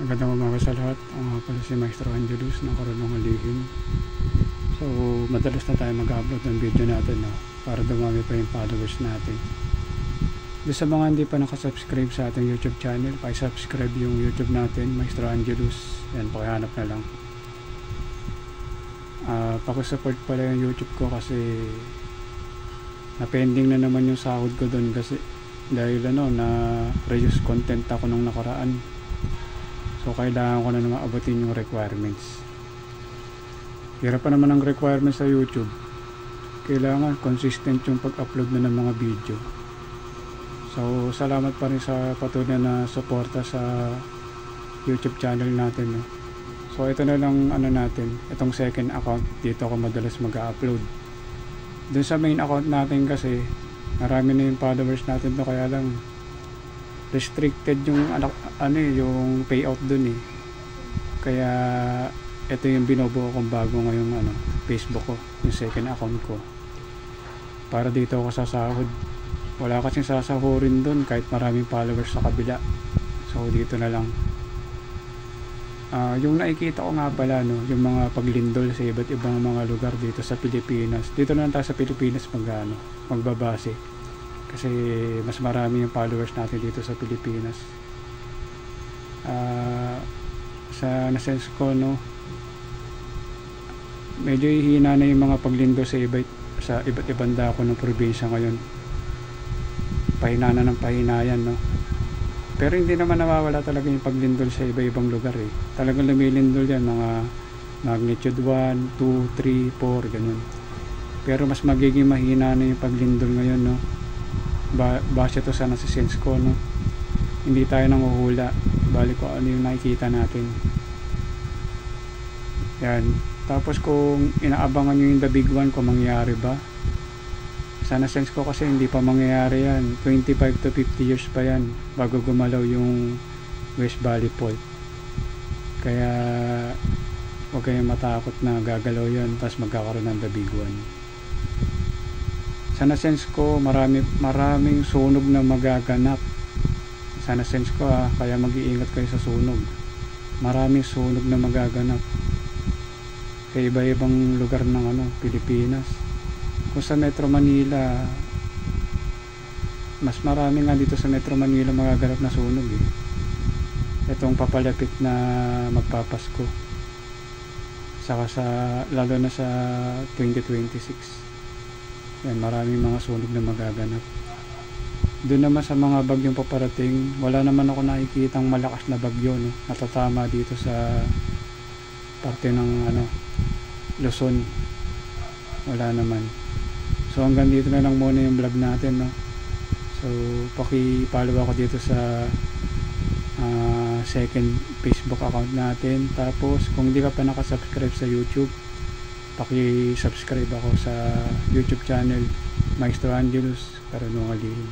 Magandang umaga sa lahat. Ako nga pala si Maestro Angelus ng Karunungang Lihim. So, madalas na tayo mag-upload ng video natin, no? Para dumami pa yung followers natin. Doon sa mga hindi pa nakasubscribe sa ating YouTube channel, pakisubscribe yung YouTube natin, Maestro Angelus. Yan, pakihanap na lang. Pakisupport pala yung YouTube ko kasi na-pending na naman yung sahod ko doon kasi dahil na reuse content ako nung nakaraan. So kailangan ko na naman abutin yung requirements. Hirap pa naman ang requirements sa YouTube. Kailangan consistent yung pag-upload na ng mga video. So salamat pa rin sa patuloy na suporta sa YouTube channel natin, no? So ito na lang natin, itong second account, dito ako madalas mag-upload. Dun sa main account natin kasi marami na yung followers natin, no? Kaya lang restricted yung yung payout dun eh. Kaya ito yung binubuo kong bago ngayong Facebook ko, yung second account ko. Para dito ako sasahod. Wala kasing sasahurin dun kahit maraming followers sa kabila. So dito na lang. Yung nakikita ko nga pala, no, yung mga paglindol sa iba't ibang mga lugar dito sa Pilipinas. Dito na lang tayo sa Pilipinas magbabase. Kasi mas marami yung followers natin dito sa Pilipinas. Sa nasense ko, no, medyo hihina na yung mga paglindo sa iba't ibang dako ng probinsya ngayon. Pahina na ng pahina yan, no. Pero hindi naman nawawala talaga yung paglindol sa iba-ibang lugar eh. Talagang lumilindol yan, mga magnitude 1, 2, 3, 4, ganun. Pero mas magiging mahina na yung paglindol ngayon, no. Base to sa nasisense ko, no. Hindi tayo nanguhula, balik ko ano yung nakikita natin. Yan. Tapos kung inaabangan nyo yung the big one, kung mangyayari ba, sa nasense ko kasi hindi pa mangyayari yan. 25 to 50 years pa yan bago gumalaw yung West Valley Fault. Kaya huwag kayong matakot na gagalaw yan tapos magkakaroon ng the big one. Sa nasense ko maraming sunog na magaganap. Sa nasense ko kaya mag-iingat kayo sa sunog. Maraming sunog na magaganap sa iba-ibang lugar ng Pilipinas. Kung sa Metro Manila, mas marami nga dito sa Metro Manila magaganap na sunog eh. Itong papalapit na magpapasko, saka lalo na sa 2026. Yan, maraming mga sunog na magaganap. Doon naman sa mga bagyong paparating, wala naman ako nakikitang malakas na bagyo, no, natatama dito sa parte ng Luzon. Wala naman. So hanggang dito na lang muna yung vlog natin, no. So paki-follow ako dito sa second Facebook account natin. Tapos kung hindi ka pa nakasubscribe sa YouTube, paki-subscribe ako sa YouTube channel Maestro Angelus Karunungang Lihim.